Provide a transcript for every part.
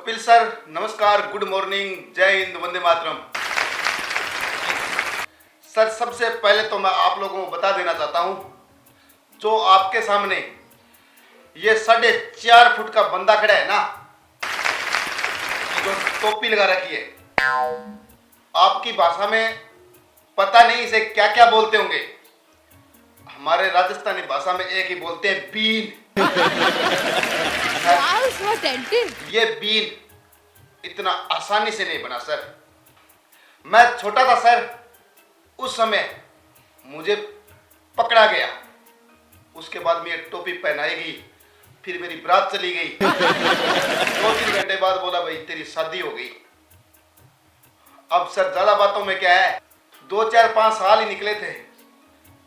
Kapil sir नमस्कार, good morning, जय Hind, Vande Mataram. Sir सबसे पहले तो मैं आप लोगों को बता देना चाहता हूं, जो आपके सामने ये 4.5 फुट का बंदा खड़ा है ना, जो टोपी लगा रखी है, आपकी भाषा में पता नहीं इसे क्या क्या बोलते होंगे। हमारे राजस्थानी भाषा में एक ही बोलते हैं, बीन। ये बीन इतना आसानी से नहीं बना सर। मैं छोटा था सर, उस समय मुझे पकड़ा गया, उसके बाद मेरी टोपी पहनाई गई, फिर मेरी बारात चली गई। 2-3 घंटे बाद बोला भाई तेरी शादी हो गई। अब सर ज्यादा बातों में क्या है, 2-4-5 साल ही निकले थे,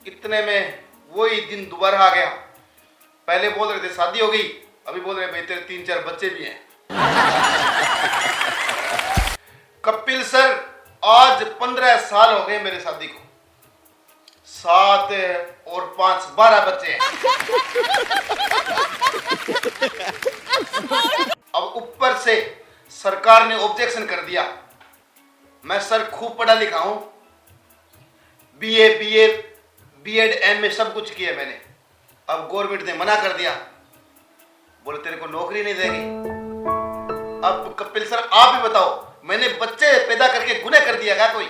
इतने में वही दिन दोबारा आ गया। पहले बोल रहे थे शादी हो गई, अभी बोल रहे भाई तेरे 3-4 बच्चे भी हैं। कपिल सर आज 15 साल हो गए मेरे शादी को, 7 और 5 12 बच्चे हैं। अब ऊपर से सरकार ने ऑब्जेक्शन कर दिया। मैं सर खूब पढ़ा लिखा हूं, बीए बीएड एमए सब कुछ किया मैंने। अब गवर्नमेंट ने मना कर दिया, बोले तेरे को नौकरी नहीं देगी। अब कपिल सर आप ही बताओ, मैंने बच्चे पैदा करके गुनाह कर दिया क्या कोई?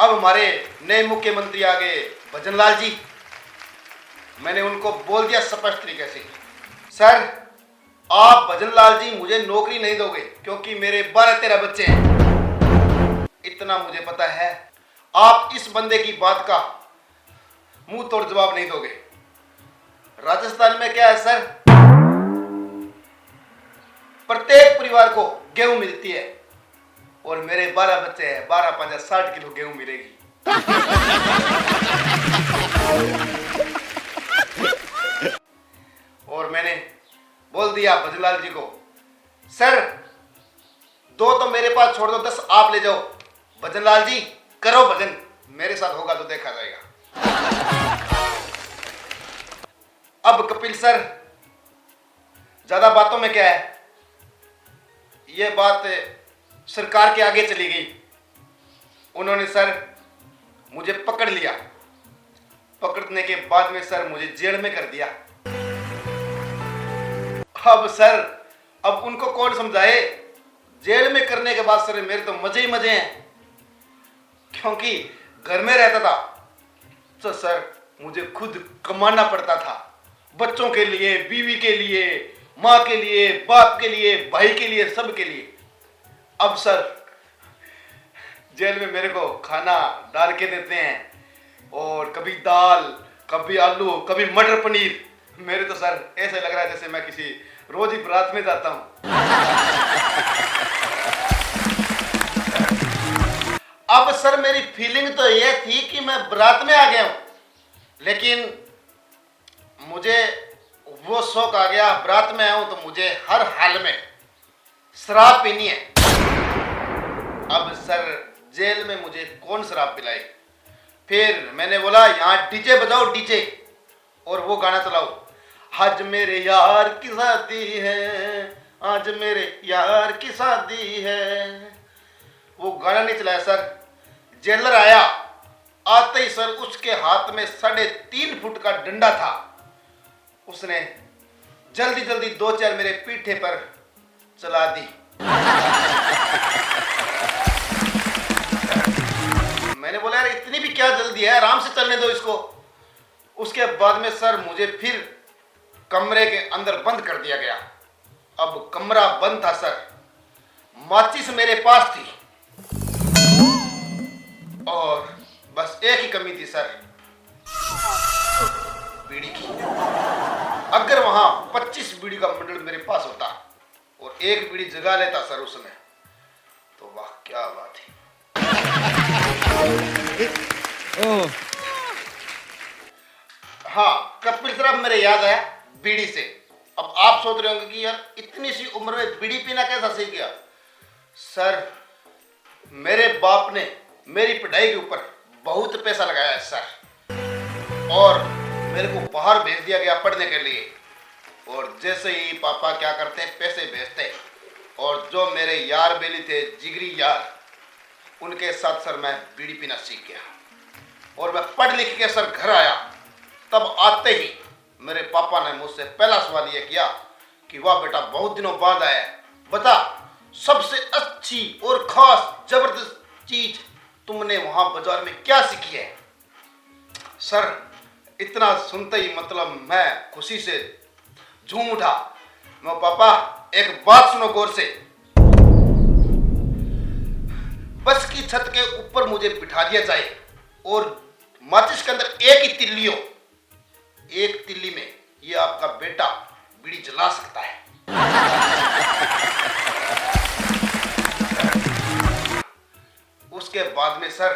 अब हमारे नए मुख्यमंत्री आ गए भजनलाल जी, मैंने उनको बोल दिया स्पष्ट तरीके से, सर आप भजनलाल जी मुझे नौकरी नहीं दोगे क्योंकि मेरे 12-13 बच्चे हैं। इतना मुझे पता है, आप इस बंदे की बात का मुंह तोड़ जवाब नहीं दोगे। राजस्थान में क्या है सर, प्रत्येक परिवार को गेहूं मिलती है, और मेरे 12 बच्चे हैं, 12-5 60 किलो गेहूं मिलेगी। और मैंने बोल दिया भजनलाल जी को, सर 2 तो मेरे पास छोड़ दो, 10 आप ले जाओ। भजनलाल जी करो भजन, मेरे साथ होगा तो देखा जाएगा। अब कपिल सर ज्यादा बातों में क्या है, यह बात सरकार के आगे चली गई। उन्होंने सर मुझे पकड़ लिया, पकड़ने के बाद में सर मुझे जेल में कर दिया। अब सर अब उनको कौन समझाए, जेल में करने के बाद सर मेरे तो मजे ही मजे हैं, क्योंकि घर में रहता था तो सर मुझे खुद कमाना पड़ता था, बच्चों के लिए, बीवी के लिए, माँ के लिए, बाप के लिए, भाई के लिए, सब के लिए। अब सर जेल में मेरे को खाना डाल के देते हैं, और कभी दाल, कभी आलू, कभी मटर पनीर। मेरे तो सर ऐसे लग रहा है जैसे मैं किसी रोज ही बारात में जाता हूं। अब सर मेरी फीलिंग तो यह थी कि मैं बारात में आ गया हूं, लेकिन मुझे वो शौक आ गया, बारात में आया हूं तो मुझे हर हाल में शराब पीनी है। अब सर जेल में मुझे कौन शराब पिलाए? फिर मैंने बोला यहाँ डीजे बजाओ, डीजे, और वो गाना चलाओ, आज मेरे यार की शादी है, आज मेरे यार की शादी है। वो गाना नहीं चलाया सर। जेलर आया, आते ही सर उसके हाथ में 3.5 फुट का डंडा था, उसने जल्दी जल्दी 2-4 मेरे पीठे पर चला दी। मैंने बोला यार इतनी भी क्या जल्दी है, आराम से चलने दो इसको। उसके बाद में सर मुझे फिर कमरे के अंदर बंद कर दिया गया। अब कमरा बंद था सर, माचिस मेरे पास थी, और बस एक ही कमी थी सर, बीड़ी की। अगर वहां 25 बीड़ी का बंडल मेरे पास होता और एक बीड़ी जगा लेता सर उसमें, तो वाह क्या बात है। हाँ कपिल सर, अब मेरे याद आया बीड़ी से। अब आप सोच रहे होंगे कि यार इतनी सी उम्र में बीड़ी पीना कैसा सीख गया? सर मेरे बाप ने मेरी पढ़ाई के ऊपर बहुत पैसा लगाया है सर, और मेरे को बाहर भेज दिया गया पढ़ने के लिए। और जैसे ही पापा क्या करते, पैसे भेजते, और जो मेरे यार बेली थे, जिगरी यार, उनके साथ सर मैं बीड़ी पीना सीख गया। और मैं पढ़ लिख के सर घर आया, तब आते ही मेरे पापा ने मुझसे पहला सवाल ये किया कि वाह बेटा, बहुत दिनों बाद आया है, बता सबसे अच्छी और खास जबरदस्त चीज तुमने वहां बाजार में क्या सीखी है। सर इतना सुनते ही मतलब मैं खुशी से झूम उठा। मैं, पापा एक बात सुनो गौर से, बस की छत के ऊपर मुझे बिठा दिया जाए और माचिस के अंदर एक ही तिल्ली हो, एक तिल्ली में ये आपका बेटा बीड़ी जला सकता है। उसके बाद में सर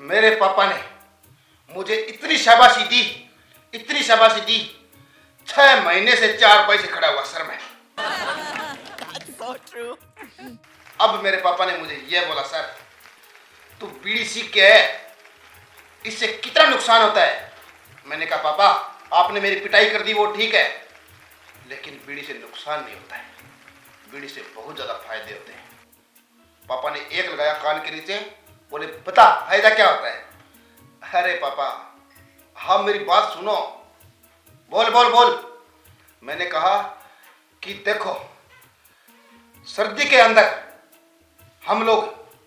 मेरे पापा ने मुझे इतनी शाबाशी दी, इतनी शाबाशी दी, 6 महीने से 4 पैसे खड़ा हुआ सर मैं। So true. अब मेरे पापा ने मुझे यह बोला, सर तू बीड़ी सीख के है, इससे कितना नुकसान होता है। मैंने कहा पापा आपने मेरी पिटाई कर दी वो ठीक है, लेकिन बीड़ी से नुकसान नहीं होता है, बीड़ी से बहुत ज्यादा फायदे होते हैं। पापा ने एक लगाया कान के नीचे, बोले बता फायदा क्या होता है। अरे पापा हाँ मेरी बात सुनो, बोल बोल बोल। मैंने कहा कि देखो, सर्दी के अंदर हम लोग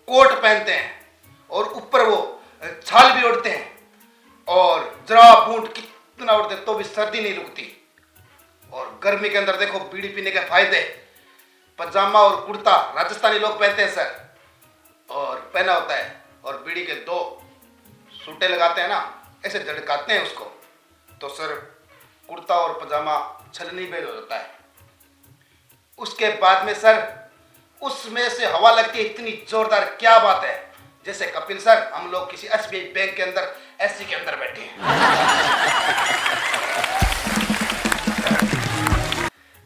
कोट पहनते हैं और ऊपर वो छाल भी ओढ़ते हैं, और जरा बूट कितना ओढ़ते तो भी सर्दी नहीं रुकती। और गर्मी के अंदर देखो बीड़ी पीने के फायदे, पजामा और कुर्ता राजस्थानी लोग पहनते हैं सर, और पहना होता है, और बीड़ी के 2 सूटे लगाते हैं ना, ऐसे झटकाते हैं उसको, तो सर कुर्ता और पजामा छलनी बेल हो जाता है। उसके बाद में सर उसमें से हवा लगती है इतनी जोरदार, क्या बात है, जैसे कपिल सर हम लोग किसी एसबीआई बैंक के अंदर एसी के अंदर बैठे हैं।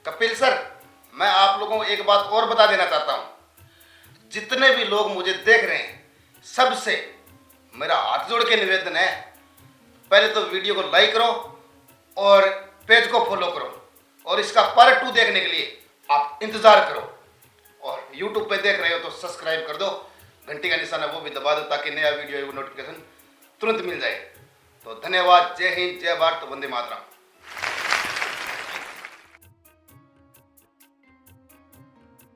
कपिल सर मैं आप लोगों को एक बात और बता देना चाहता हूं, जितने भी लोग मुझे देख रहे हैं सबसे मेरा हाथ जोड़ के निवेदन है, पहले तो वीडियो को लाइक करो और पेज को फॉलो करो, और इसका पार्ट 2 देखने के लिए आप इंतजार करो, और YouTube पे देख रहे हो तो सब्सक्राइब कर दो, घंटी का निशान है वो भी दबा दो ताकि नया वीडियो नोटिफिकेशन तुरंत मिल जाए। तो धन्यवाद, जय हिंद, जय भारत, वंदे मातरम।